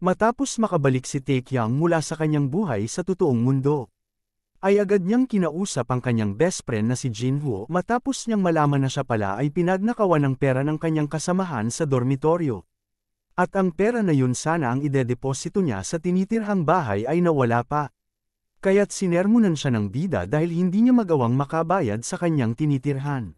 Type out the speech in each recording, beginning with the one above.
Matapos makabalik si Taekyang mula sa kanyang buhay sa totoong mundo, ay agad niyang kinausap ang kanyang best friend na si Jinwoo matapos niyang malaman na siya pala ay pinagnakawan ng pera ng kanyang kasamahan sa dormitoryo. At ang pera na yun sana ang idedeposito niya sa tinitirhang bahay ay nawala pa. Kaya't sinermonan siya ng bida dahil hindi niya magawang makabayad sa kanyang tinitirhan.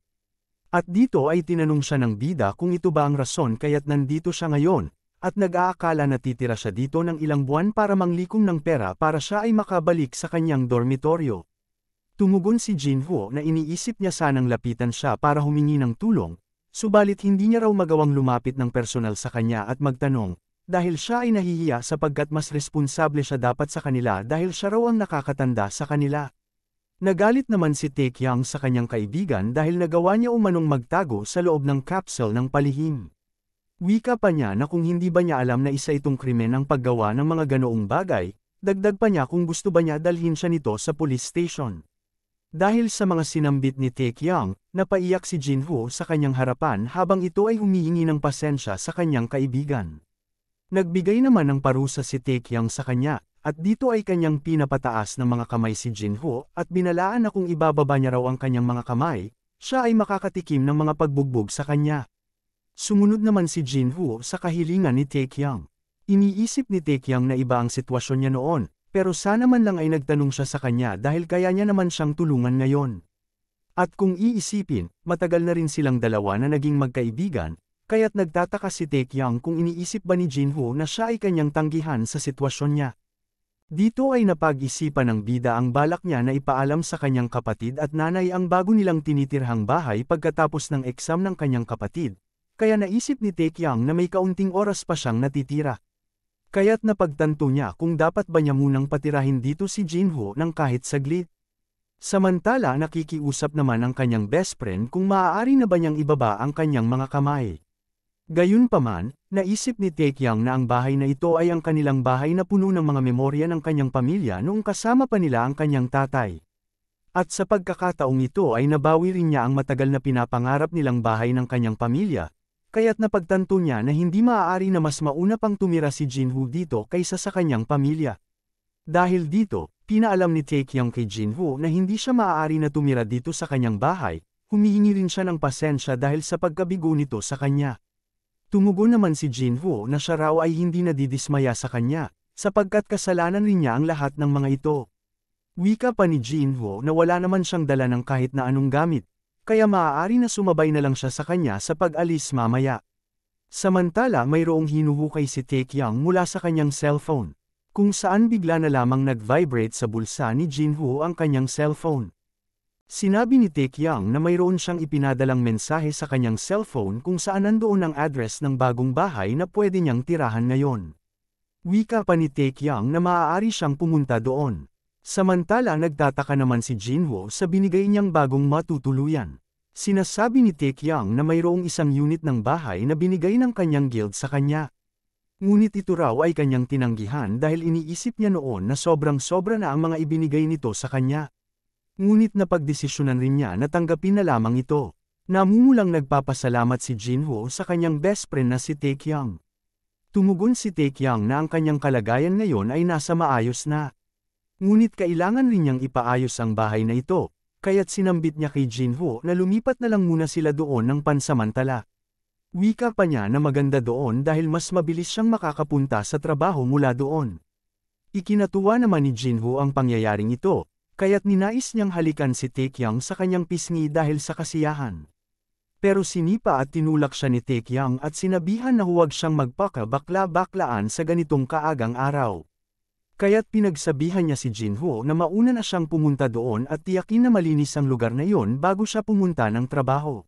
At dito ay tinanong siya ng bida kung ito ba ang rason kaya't nandito siya ngayon, at nag-aakala na titira siya dito ng ilang buwan para manglikom ng pera para siya ay makabalik sa kanyang dormitoryo. Tumugon si Jinwoo na iniisip niya sanang lapitan siya para humingi ng tulong, subalit hindi niya raw magawang lumapit ng personal sa kanya at magtanong, dahil siya ay nahihiya sapagkat mas responsable siya dapat sa kanila dahil siya raw ang nakakatanda sa kanila. Nagalit naman si Taekyang sa kanyang kaibigan dahil nagawa niya umanong magtago sa loob ng capsule ng palihim. Wika pa niya na kung hindi ba niya alam na isa itong krimen ang paggawa ng mga ganoong bagay, dagdag pa niya kung gusto ba niya dalhin siya nito sa police station. Dahil sa mga sinambit ni Taekyang, napaiyak si Jinwoo sa kanyang harapan habang ito ay humihingi ng pasensya sa kanyang kaibigan. Nagbigay naman ng parusa si Taekyang sa kanya, at dito ay kanyang pinapataas ng mga kamay si Jinwoo at binalaan na kung ibababa niya raw ang kanyang mga kamay, siya ay makakatikim ng mga pagbugbog sa kanya. Sumunod naman si Jinwoo sa kahilingan ni Taekyang. Iniisip ni Taekyang na iba ang sitwasyon niya noon, pero sana man lang ay nagtanong siya sa kanya dahil kaya niya naman siyang tulungan ngayon. At kung iisipin, matagal na rin silang dalawa na naging magkaibigan, kaya't nagtataka si Taekyang kung iniisip ba ni Jinwoo na siya ay kanyang tanggihan sa sitwasyon niya. Dito ay napag-isipan ng bida ang balak niya na ipaalam sa kanyang kapatid at nanay ang bago nilang tinitirhang bahay pagkatapos ng exam ng kanyang kapatid. Kaya naisip ni Taekyang na may kaunting oras pa siyang natitira. Kaya't napagtanto niya kung dapat ba niya munang patirahin dito si Jinwoo ng kahit saglit. Samantala nakikiusap naman ang kanyang best friend kung maaari na ba niyang ibaba ang kanyang mga kamay. Gayunpaman, naisip ni Taekyang na ang bahay na ito ay ang kanilang bahay na puno ng mga memorya ng kanyang pamilya noong kasama pa nila ang kanyang tatay. At sa pagkakataong ito ay nabawi rin niya ang matagal na pinapangarap nilang bahay ng kanyang pamilya. Kaya't napagtanto niya na hindi maaari na mas mauna pang tumira si Jinwoo dito kaysa sa kanyang pamilya. Dahil dito, pinaalam ni Taekyang kay Jinwoo na hindi siya maaari na tumira dito sa kanyang bahay, humihingi rin siya ng pasensya dahil sa pagkabigo nito sa kanya. Tumugon naman si Jinwoo na siya raw ay hindi nadidismaya sa kanya, sapagkat kasalanan rin niya ang lahat ng mga ito. Wika pa ni Jinwoo na wala naman siyang dala ng kahit na anong gamit. Kaya maaari na sumabay na lang siya sa kanya sa pag-alis mamaya. Samantala mayroong hinuhukay si Taekyang mula sa kanyang cellphone, kung saan bigla na lamang nag-vibrate sa bulsa ni Jinwoo ang kanyang cellphone. Sinabi ni Taekyang na mayroon siyang ipinadalang mensahe sa kanyang cellphone kung saan nandoon ang address ng bagong bahay na pwede niyang tirahan ngayon. Wika pa ni Taekyang na maaari siyang pumunta doon. Samantala nagtataka naman si Jinwoo sa binigay niyang bagong matutuluyan. Sinasabi ni Taekyang na mayroong isang unit ng bahay na binigay ng kanyang guild sa kanya. Ngunit ito raw ay kanyang tinanggihan dahil iniisip niya noon na sobrang-sobra na ang mga ibinigay nito sa kanya. Ngunit napagdesisyonan rin niya na tanggapin na lamang ito. Namumulang nagpapasalamat si Jinwoo sa kanyang best friend na si Taekyang. Tumugon si Taekyang na ang kanyang kalagayan ngayon ay nasa maayos na. Ngunit kailangan rin niyang ipaayos ang bahay na ito, kaya't sinambit niya kay Jinwoo na lumipat na lang muna sila doon ng pansamantala. Wika pa niya na maganda doon dahil mas mabilis siyang makakapunta sa trabaho mula doon. Ikinatuwa naman ni Jinwoo ang pangyayaring ito, kaya't ninais niyang halikan si Taekyang sa kanyang pisngi dahil sa kasiyahan. Pero sinipa at tinulak siya ni Taekyang at sinabihan na huwag siyang magpakabakla-baklaan sa ganitong kaagang araw. Kaya't pinagsabihan niya si Jinwoo na mauna na siyang pumunta doon at tiyakin na malinis ang lugar na yon bago siya pumunta ng trabaho.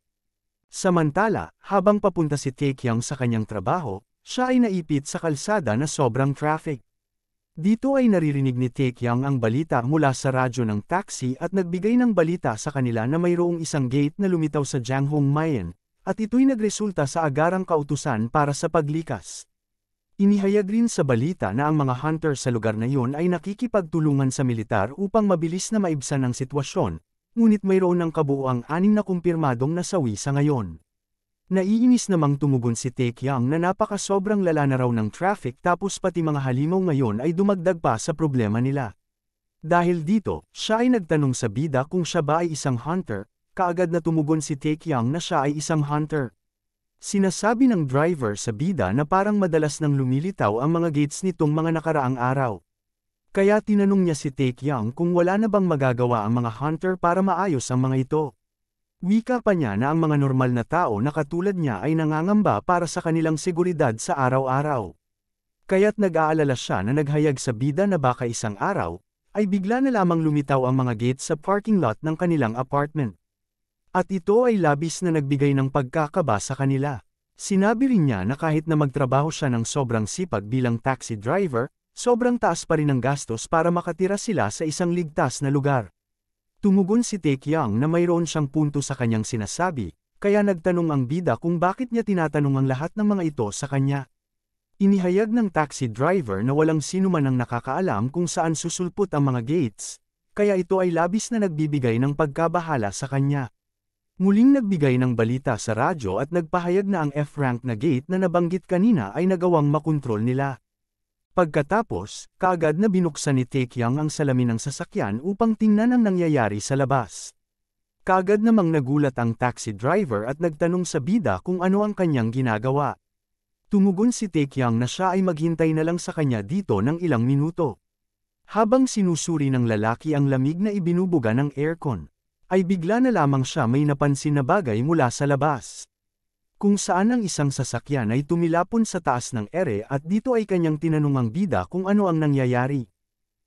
Samantala, habang papunta si Taekyang sa kanyang trabaho, siya ay naipit sa kalsada na sobrang traffic. Dito ay naririnig ni Taekyang ang balita mula sa radyo ng taxi at nagbigay ng balita sa kanila na mayroong isang gate na lumitaw sa Janghongmayan, at ito'y nagresulta sa agarang kautusan para sa paglikas. Inihayag rin sa balita na ang mga hunter sa lugar na iyon ay nakikipagtulungan sa militar upang mabilis na maibsan ang sitwasyon, ngunit mayroon ng kabuuang 6 na kumpirmadong nasawi sa ngayon. Naiinis namang tumugon si Taekyang na napaka-sobrang lala na raw ng traffic tapos pati mga halimaw ngayon ay dumagdag pa sa problema nila. Dahil dito, siya ay nagtanong sa bida kung siya ba ay isang hunter, kaagad na tumugon si Taekyang na siya ay isang hunter. Sinasabi ng driver sa bida na parang madalas nang lumilitaw ang mga gates nitong mga nakaraang araw. Kaya tinanong niya si Taekyang kung wala na bang magagawa ang mga hunter para maayos ang mga ito. Wika pa niya na ang mga normal na tao na katulad niya ay nangangamba para sa kanilang seguridad sa araw-araw. Kaya't nag-aalala siya na naghayag sa bida na baka isang araw, ay bigla na lamang lumitaw ang mga gate sa parking lot ng kanilang apartment. At ito ay labis na nagbigay ng pagkakaba sa kanila. Sinabi rin niya na kahit na magtrabaho siya ng sobrang sipag bilang taxi driver, sobrang taas pa rin ang gastos para makatira sila sa isang ligtas na lugar. Tumugon si Taekyang na mayroon siyang punto sa kanyang sinasabi, kaya nagtanong ang bida kung bakit niya tinatanong ang lahat ng mga ito sa kanya. Inihayag ng taxi driver na walang sino man ang nakakaalam kung saan susulpot ang mga gates, kaya ito ay labis na nagbibigay ng pagkabahala sa kanya. Muling nagbigay ng balita sa radyo at nagpahayag na ang F-rank na gate na nabanggit kanina ay nagawang makontrol nila. Pagkatapos, kaagad na binuksan ni Taekyang ang salamin ng sasakyan upang tingnan ang nangyayari sa labas. Kaagad namang nagulat ang taxi driver at nagtanong sa bida kung ano ang kanyang ginagawa. Tumugon si Taekyang na siya ay maghintay na lang sa kanya dito ng ilang minuto. Habang sinusuri ng lalaki ang lamig na ibinubuga ng aircon, ay bigla na lamang siya may napansin na bagay mula sa labas. Kung saan ang isang sasakyan ay tumilapon sa taas ng ere at dito ay kanyang tinanong ang bida kung ano ang nangyayari.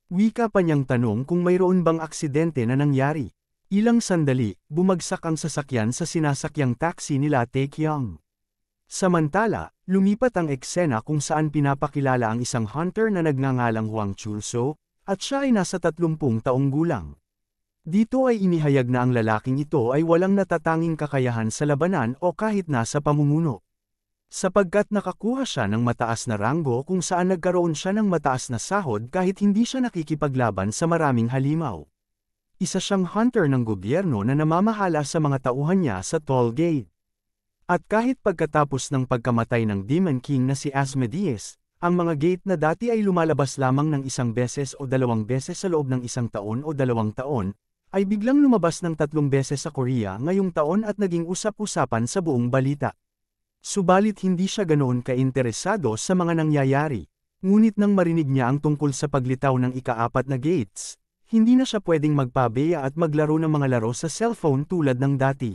Wika pa niyang tanong kung mayroon bang aksidente na nangyari. Ilang sandali, bumagsak ang sasakyan sa sinasakyang taxi nila Taekyang. Samantala, lumipat ang eksena kung saan pinapakilala ang isang hunter na nagngangalang Hwang Chulso, at siya ay nasa 30 taong gulang. Dito ay inihayag na ang lalaking ito ay walang natatanging kakayahan sa labanan o kahit nasa pamumuno. Sapagkat nakakuha siya ng mataas na ranggo kung saan nagkaroon siya ng mataas na sahod kahit hindi siya nakikipaglaban sa maraming halimaw. Isa siyang hunter ng gobyerno na namamahala sa mga tauhan niya sa toll gate. At kahit pagkatapos ng pagkamatay ng Demon King na si Asmodeus, ang mga gate na dati ay lumalabas lamang ng isang beses o 2 beses sa loob ng 1 taon o 2 taon, ay biglang lumabas ng 3 beses sa Korea ngayong taon at naging usap-usapan sa buong balita. Subalit hindi siya ganoon kainteresado sa mga nangyayari. Ngunit nang marinig niya ang tungkol sa paglitaw ng ika-4 na gates, hindi na siya pwedeng magpabeya at maglaro ng mga laro sa cellphone tulad ng dati.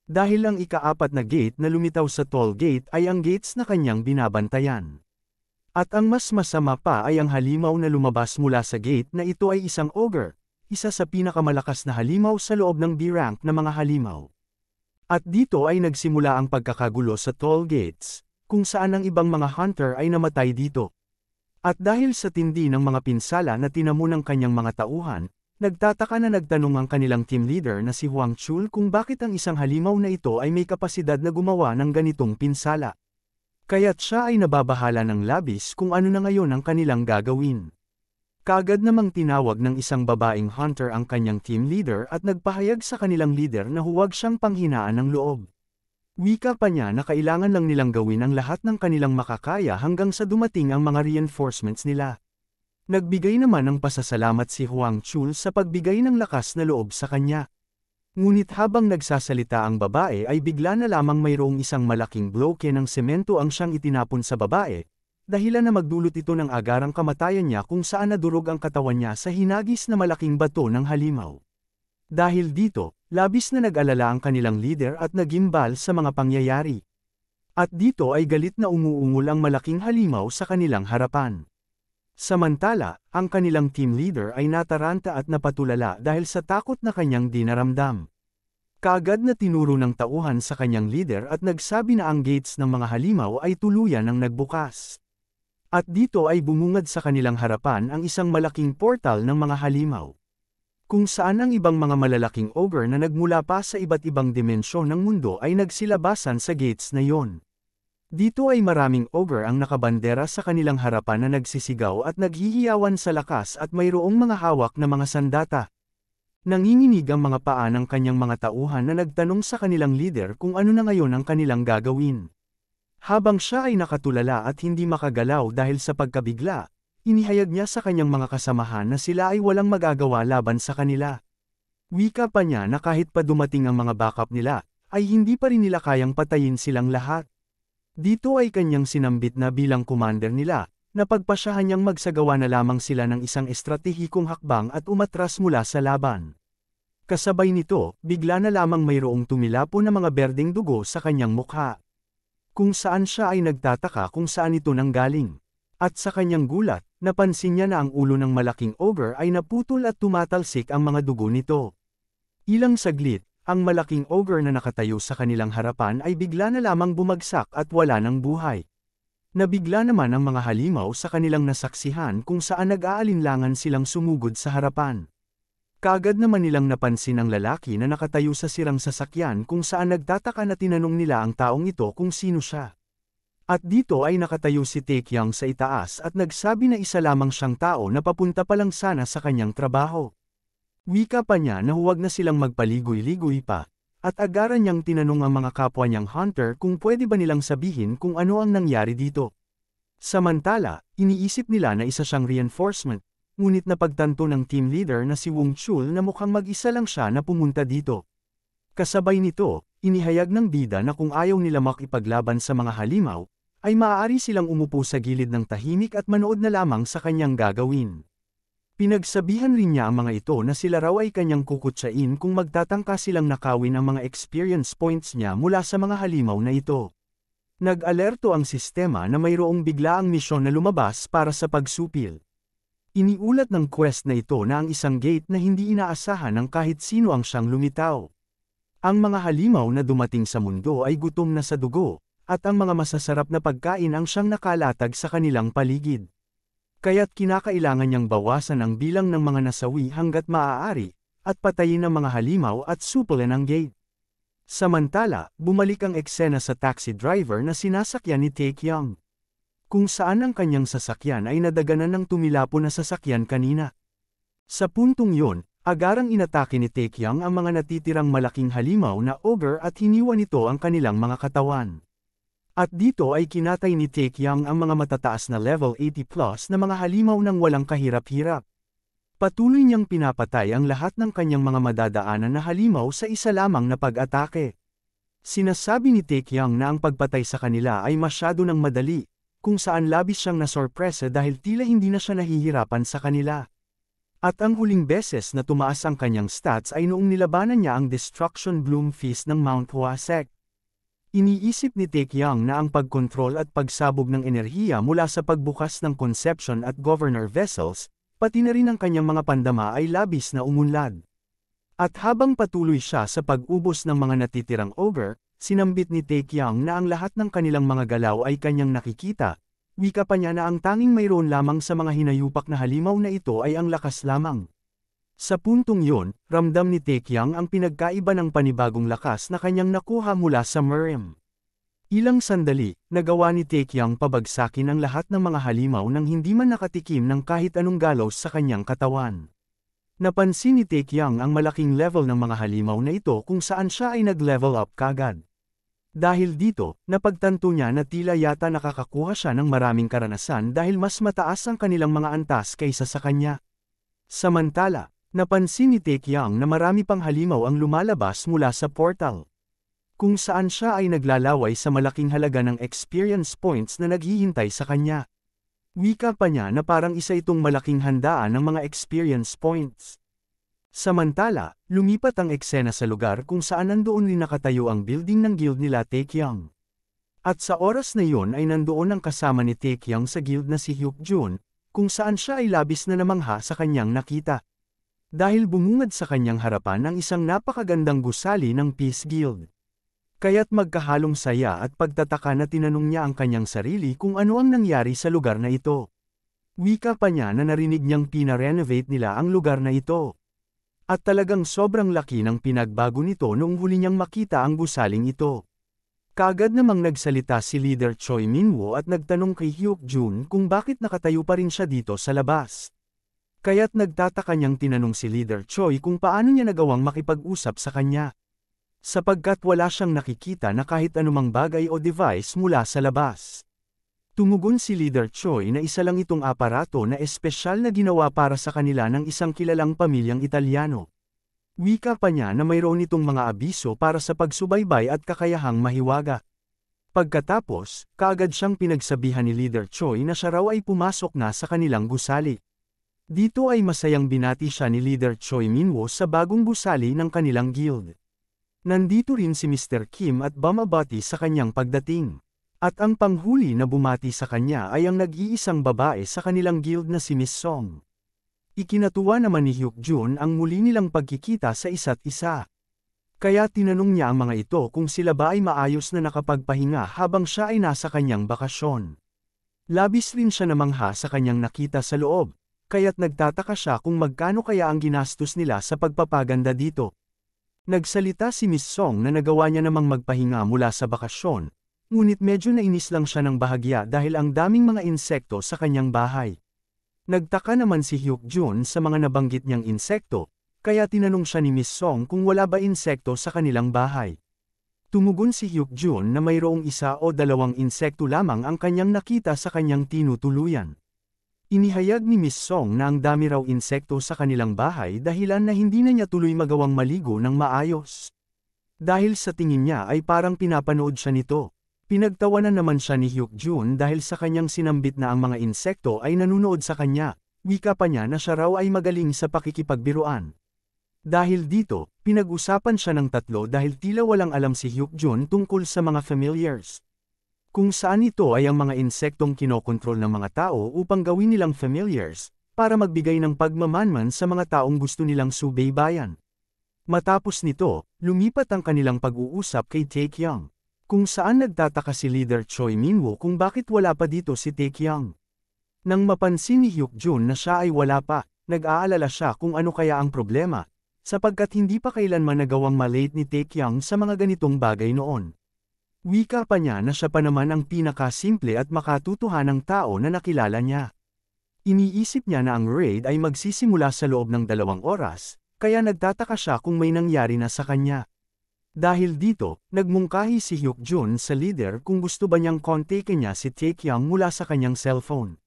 Dahil ang ika-4 na gate na lumitaw sa toll gate ay ang gates na kanyang binabantayan. At ang mas masama pa ay ang halimaw na lumabas mula sa gate na ito ay isang ogre, isa sa pinakamalakas na halimaw sa loob ng B-rank na mga halimaw. At dito ay nagsimula ang pagkakagulo sa toll gates, kung saan ang ibang mga hunter ay namatay dito. At dahil sa tindi ng mga pinsala na tinamo ng kanyang mga tauhan, nagtataka na nagtanong ang kanilang team leader na si Hwang Chul kung bakit ang isang halimaw na ito ay may kapasidad na gumawa ng ganitong pinsala. Kaya't siya ay nababahala ng labis kung ano na ngayon ang kanilang gagawin. Kaagad namang tinawag ng isang babaeng hunter ang kanyang team leader at nagpahayag sa kanilang leader na huwag siyang panghinaan ng loob. Wika pa niya na kailangan lang nilang gawin ang lahat ng kanilang makakaya hanggang sa dumating ang mga reinforcements nila. Nagbigay naman ng pasasalamat si Hwang Chul sa pagbigay ng lakas na loob sa kanya. Ngunit habang nagsasalita ang babae ay bigla na lamang mayroong isang malaking bloke ng semento ang siyang itinapon sa babae, dahilan na magdulot ito ng agarang kamatayan niya kung saan nadurog ang katawan niya sa hinagis na malaking bato ng halimaw. Dahil dito, labis na nag-alala ang kanilang leader at nagimbal sa mga pangyayari. At dito ay galit na umuungol ang malaking halimaw sa kanilang harapan. Samantala, ang kanilang team leader ay nataranta at napatulala dahil sa takot na kanyang dinaramdam. Kaagad na tinuro ng tauhan sa kanyang leader at nagsabi na ang gates ng mga halimaw ay tuluyan ng nagbukas. At dito ay bumungad sa kanilang harapan ang isang malaking portal ng mga halimaw. Kung saan ang ibang mga malalaking ogre na nagmula pa sa iba't ibang dimensyon ng mundo ay nagsilabasan sa gates na yon. Dito ay maraming ogre ang nakabandera sa kanilang harapan na nagsisigaw at naghihiyawan sa lakas at mayroong mga hawak na mga sandata. Nanginginig ang mga paa ng kanyang mga tauhan na nagtanong sa kanilang leader kung ano na ngayon ang kanilang gagawin. Habang siya ay nakatulala at hindi makagalaw dahil sa pagkabigla, inihayag niya sa kanyang mga kasamahan na sila ay walang magagawa laban sa kanila. Wika pa niya na kahit pa dumating ang mga backup nila, ay hindi pa rin nila kayang patayin silang lahat. Dito ay kanyang sinambit na bilang commander nila, na pagpasyahan niyang magsagawa na lamang sila ng isang estratehikong hakbang at umatras mula sa laban. Kasabay nito, bigla na lamang mayroong tumilapo na mga berdeng dugo sa kanyang mukha. Kung saan siya ay nagtataka kung saan ito nanggaling. At sa kanyang gulat, napansin niya na ang ulo ng malaking ogre ay naputol at tumatalsik ang mga dugo nito. Ilang saglit, ang malaking ogre na nakatayo sa kanilang harapan ay bigla na lamang bumagsak at wala ng buhay. Nabigla naman ang mga halimaw sa kanilang nasaksihan kung saan nag-aalinlangan silang sumugod sa harapan. Kaagad naman nilang napansin ang lalaki na nakatayo sa sirang sasakyan kung saan nagtataka na tinanong nila ang taong ito kung sino siya. At dito ay nakatayo si Taekyang sa itaas at nagsabi na isa lamang siyang tao na papunta pa lang sana sa kanyang trabaho. Wika pa niya na huwag na silang magpaligoy-ligoy pa, at agaran niyang tinanong ang mga kapwa niyang hunter kung pwede ba nilang sabihin kung ano ang nangyari dito. Samantala, iniisip nila na isa siyang reinforcement, ngunit napagtanto ng team leader na si Wong Chul na mukhang mag-isa lang siya na pumunta dito. Kasabay nito, inihayag ng bida na kung ayaw nila makipaglaban sa mga halimaw, ay maaari silang umupo sa gilid ng tahimik at manood na lamang sa kanyang gagawin. Pinagsabihan rin niya ang mga ito na sila raw ay kanyang kukutsain kung magtatangka silang nakawin ang mga experience points niya mula sa mga halimaw na ito. Nag-alerto ang sistema na mayroong biglaang misyon na lumabas para sa pagsupil. Iniulat ng quest na ito na ang isang gate na hindi inaasahan ng kahit sino ang siyang lumitaw. Ang mga halimaw na dumating sa mundo ay gutom na sa dugo, at ang mga masasarap na pagkain ang siyang nakalatag sa kanilang paligid. Kaya't kinakailangan niyang bawasan ang bilang ng mga nasawi hanggat maaari, at patayin ang mga halimaw at supulin ang gate. Samantala, bumalik ang eksena sa taxi driver na sinasakyan ni Taekyang. Kung saan ang kanyang sasakyan ay nadaganan ng tumilapo na sasakyan kanina. Sa puntong yun, agarang inatake ni Taekyang ang mga natitirang malaking halimaw na ogre at hiniwa nito ang kanilang mga katawan. At dito ay kinatay ni Taekyang ang mga matataas na level 80+ na mga halimaw ng walang kahirap-hirap. Patuloy niyang pinapatay ang lahat ng kanyang mga madadaanan na halimaw sa isa lamang na pag-atake. Sinasabi ni Taekyang na ang pagpatay sa kanila ay masyado ng madali, kung saan labis siyang nasorpresa dahil tila hindi na siya nahihirapan sa kanila. At ang huling beses na tumaas ang kanyang stats ay noong nilabanan niya ang Destruction Bloom Feast ng Mount Hwasek. Iniisip ni Taekyang na ang pagkontrol at pagsabog ng enerhiya mula sa pagbukas ng Conception at Governor vessels, pati na rin ang kanyang mga pandama ay labis na umunlad. At habang patuloy siya sa pag-ubos ng mga natitirang ogre, sinambit ni Taekyang na ang lahat ng kanilang mga galaw ay kanyang nakikita. Wika pa niya na ang tanging mayroon lamang sa mga hinayupak na halimaw na ito ay ang lakas lamang. Sa puntong yun, ramdam ni Taekyang ang pinagkaiba ng panibagong lakas na kanyang nakuha mula sa Mirim. Ilang sandali, nagawa ni Taekyang pabagsakin ang lahat ng mga halimaw nang hindi man nakatikim ng kahit anong galos sa kanyang katawan. Napansin ni Taekyang ang malaking level ng mga halimaw na ito kung saan siya ay nag-level up kagad. Dahil dito, napagtanto niya na tila yata nakakakuha siya ng maraming karanasan dahil mas mataas ang kanilang mga antas kaysa sa kanya. Samantala, napansin ni Taekyang na marami pang halimaw ang lumalabas mula sa portal. Kung saan siya ay naglalaway sa malaking halaga ng experience points na naghihintay sa kanya. Wika pa niya na parang isa itong malaking handaan ng mga experience points. Samantala, lumipat ang eksena sa lugar kung saan nandoon rin nakatayo ang building ng guild nila Taekyang. At sa oras na yun ay nandoon ang kasama ni Taekyang sa guild na si Hyukjun, kung saan siya ay labis na namangha sa kanyang nakita. Dahil bumungad sa kanyang harapan ang isang napakagandang gusali ng Peace Guild. Kaya't magkahalong saya at pagtataka na tinanong niya ang kanyang sarili kung ano ang nangyari sa lugar na ito. Wika pa niya na narinig niyang pina-renovate nila ang lugar na ito. At talagang sobrang laki ng pinagbago nito noong huli niyang makita ang gusaling ito. Kaagad namang nagsalita si Leader Choi Minwoo at nagtanong kay Hyukjun kung bakit nakatayo pa rin siya dito sa labas. Kaya't nagtataka niyang tinanong si Leader Choi kung paano niya nagawang makipag-usap sa kanya. Sapagkat wala siyang nakikita na kahit anumang bagay o device mula sa labas. Tumugon si Leader Choi na isa lang itong aparato na espesyal na ginawa para sa kanila ng isang kilalang pamilyang Italyano. Wika pa niya na mayroon itong mga abiso para sa pagsubaybay at kakayahang mahiwaga. Pagkatapos, kaagad siyang pinagsabihan ni Leader Choi na siya raw ay pumasok na sa kanilang gusali. Dito ay masayang binati siya ni Leader Choi Minwo sa bagong gusali ng kanilang guild. Nandito rin si Mr. Kim at bumabati sa kanyang pagdating. At ang panghuli na bumati sa kanya ay ang nag-iisang babae sa kanilang guild na si Miss Song. Ikinatuwa naman ni Hyuk-jun ang muli nilang pagkikita sa isa't isa. Kaya tinanong niya ang mga ito kung sila ba ay maayos na nakapagpahinga habang siya ay nasa kanyang bakasyon. Labis rin siya namangha sa kanyang nakita sa loob. Kaya't nagtataka siya kung magkano kaya ang ginastos nila sa pagpapaganda dito. Nagsalita si Miss Song na nagawa niya namang magpahinga mula sa bakasyon, ngunit medyo nainis lang siya ng bahagya dahil ang daming mga insekto sa kanyang bahay. Nagtaka naman si Hyuk-jun sa mga nabanggit niyang insekto, kaya tinanong siya ni Miss Song kung wala ba insekto sa kanilang bahay. Tumugon si Hyuk-jun na mayroong isa o dalawang insekto lamang ang kanyang nakita sa kanyang tinutuluyan. Inihayag ni Miss Song na ang dami raw insekto sa kanilang bahay dahilan na hindi na niya tuloy magawang maligo ng maayos. Dahil sa tingin niya ay parang pinapanood siya nito. Pinagtawanan naman siya ni Hyuk-jun dahil sa kanyang sinambit na ang mga insekto ay nanunood sa kanya, wika pa niya na siya raw ay magaling sa pakikipagbiruan. Dahil dito, pinag-usapan siya ng tatlo dahil tila walang alam si Hyuk-jun tungkol sa mga familiars. Kung saan ito ay ang mga insektong kinokontrol ng mga tao upang gawin nilang familiars, para magbigay ng pagmamanman sa mga taong gusto nilang subaybayan. Matapos nito, lumipat ang kanilang pag-uusap kay Taekyung, kung saan nagtataka si Leader Choi Minwo kung bakit wala pa dito si Taekyung. Nang mapansin ni Hyuk-jun na siya ay wala pa, nag-aalala siya kung ano kaya ang problema, sapagkat hindi pa kailanman nagawang malate ni Taekyung sa mga ganitong bagay noon. Wika pa niya na siya pa naman ang pinakasimple at makatutuhanang tao na nakilala niya. Iniisip niya na ang raid ay magsisimula sa loob ng 2 oras, kaya nagtataka siya kung may nangyari na sa kanya. Dahil dito, nagmungkahi si Hyuk-jun sa leader kung gusto ba niyang kontakin niya si Taekyung mula sa kanyang cellphone.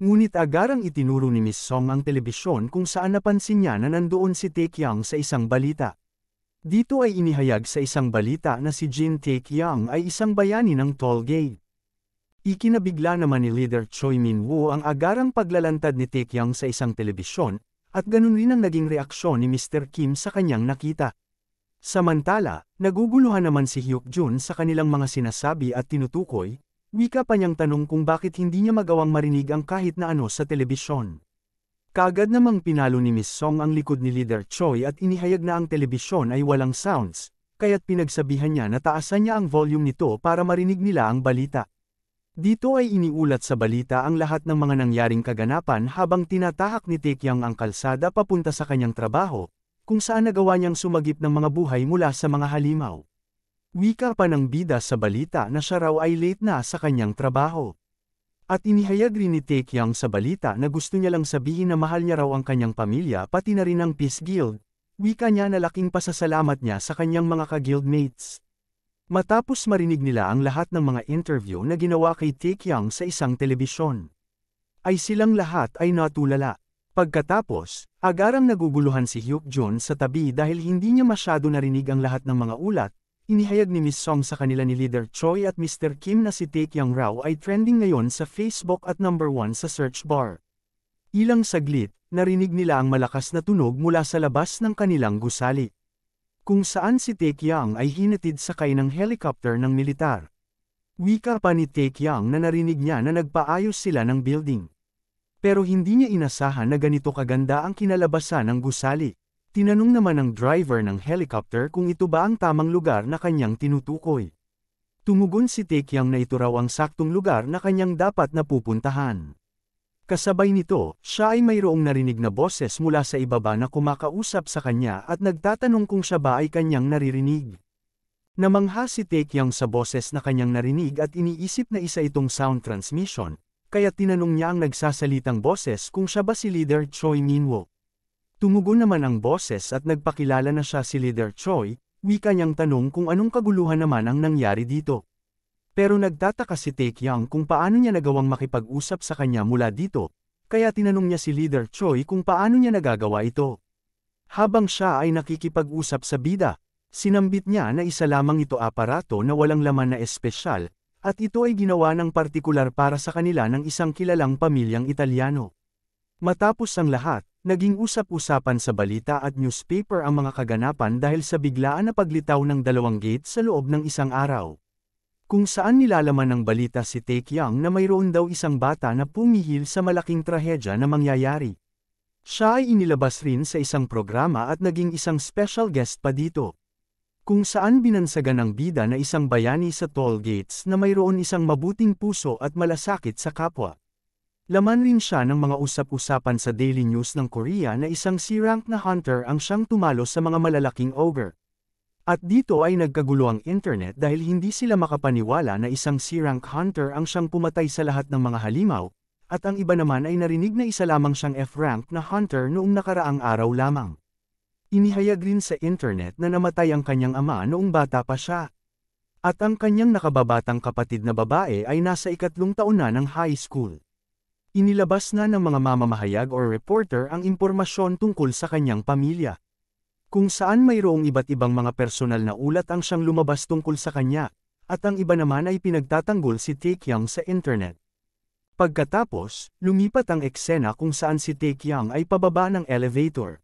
Ngunit agarang itinuro ni Miss Song ang telebisyon kung saan napansin niya na nandoon si Taekyung sa isang balita. Dito ay inihayag sa isang balita na si Jin Taekyung ay isang bayani ng Tollgate. Ikinabigla naman ni Leader Choi Min-woo ang agarang paglalantad ni Taekyung sa isang telebisyon, at ganun rin ang naging reaksyon ni Mr. Kim sa kanyang nakita. Samantala, naguguluhan naman si Hyuk-jun sa kanilang mga sinasabi at tinutukoy, wika pa niyang tanong kung bakit hindi niya magawang marinig ang kahit na ano sa telebisyon. Kaagad namang pinalo ni Miss Song ang likod ni Leader Choi at inihayag na ang telebisyon ay walang sounds, kaya't pinagsabihan niya na taasan niya ang volume nito para marinig nila ang balita. Dito ay iniulat sa balita ang lahat ng mga nangyaring kaganapan habang tinatahak ni Taekyung ang kalsada papunta sa kanyang trabaho, kung saan nagawa niyang sumagip ng mga buhay mula sa mga halimaw. Wika pa ng bida sa balita na siya raw ay late na sa kanyang trabaho. At inihayag rin ni Taekyung sa balita na gusto niya lang sabihin na mahal niya raw ang kanyang pamilya pati na rin ang Peace Guild, wika niya na laking pasasalamat niya sa kanyang mga ka-guildmates. Matapos marinig nila ang lahat ng mga interview na ginawa kay Taekyung sa isang telebisyon, ay silang lahat ay natulala. Pagkatapos, agarang naguguluhan si Hyuk-jun sa tabi dahil hindi niya masyado narinig ang lahat ng mga ulat. Inihayag ni Miss Song sa kanila ni Leader Choi at Mr. Kim na si Taekyung raw ay trending ngayon sa Facebook at number 1 sa search bar. Ilang saglit, narinig nila ang malakas na tunog mula sa labas ng kanilang gusali. Kung saan si Taekyung ay hinatid sakay ng helicopter ng militar. Wika pa ni Taekyung na narinig niya na nagpaayos sila ng building. Pero hindi niya inasahan na ganito kaganda ang kinalabasan ng gusali. Tinanong naman ng driver ng helicopter kung ito ba ang tamang lugar na kanyang tinutukoy. Tumugon si Taekyung na ito raw ang saktong lugar na kanyang dapat napupuntahan. Kasabay nito, siya ay mayroong narinig na boses mula sa ibaba na kumakausap sa kanya at nagtatanong kung siya ba ay kanyang naririnig. Namangha si Taekyung sa boses na kanyang narinig at iniisip na isa itong sound transmission, kaya tinanong niya ang nagsasalitang boses kung siya ba si Leader Choi Minwo. Tumugon naman ang boses at nagpakilala na siya si Leader Choi, wika niyang tanong kung anong kaguluhan naman ang nangyari dito. Pero nagtataka si Taekyang kung paano niya nagawang makipag-usap sa kanya mula dito, kaya tinanong niya si Leader Choi kung paano niya nagagawa ito. Habang siya ay nakikipag-usap sa bida, sinambit niya na isa lamang ito aparato na walang laman na espesyal, at ito ay ginawa ng partikular para sa kanila ng isang kilalang pamilyang Italyano. Matapos ang lahat, naging usap-usapan sa balita at newspaper ang mga kaganapan dahil sa biglaan na paglitaw ng dalawang gate sa loob ng isang araw. Kung saan nilalaman ng balita si Taekyang na mayroon daw isang bata na pumihil sa malaking trahedya na mangyayari. Siya ay inilabas rin sa isang programa at naging isang special guest pa dito. Kung saan binansagan ng bida na isang bayani sa toll gates na mayroon isang mabuting puso at malasakit sa kapwa. Laman rin siya ng mga usap-usapan sa Daily News ng Korea na isang C-rank na hunter ang siyang tumalo sa mga malalaking ogre. At dito ay nagkagulo ang internet dahil hindi sila makapaniwala na isang C-rank hunter ang siyang pumatay sa lahat ng mga halimaw, at ang iba naman ay narinig na isa lamang siyang F-rank na hunter noong nakaraang araw lamang. Inihayag rin sa internet na namatay ang kanyang ama noong bata pa siya. At ang kanyang nakababatang kapatid na babae ay nasa 3 taon na ng high school. Inilabas na ng mga mamamahayag o reporter ang impormasyon tungkol sa kanyang pamilya. Kung saan mayroong iba't ibang mga personal na ulat ang siyang lumabas tungkol sa kanya, at ang iba naman ay pinagtatanggol si Taekyang sa internet. Pagkatapos, lumipat ang eksena kung saan si Taekyang ay pababa ng elevator.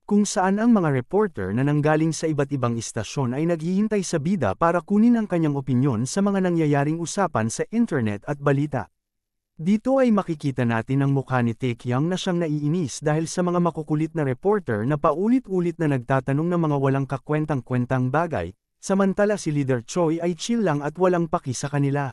Kung saan ang mga reporter na nanggaling sa iba't ibang istasyon ay naghihintay sa bida para kunin ang kanyang opinyon sa mga nangyayaring usapan sa internet at balita. Dito ay makikita natin ang mukha ni Taekyang na siyang naiinis dahil sa mga makukulit na reporter na paulit-ulit na nagtatanong ng mga walang kakwentang-kwentang bagay, samantala si Leader Choi ay chill lang at walang paki sa kanila.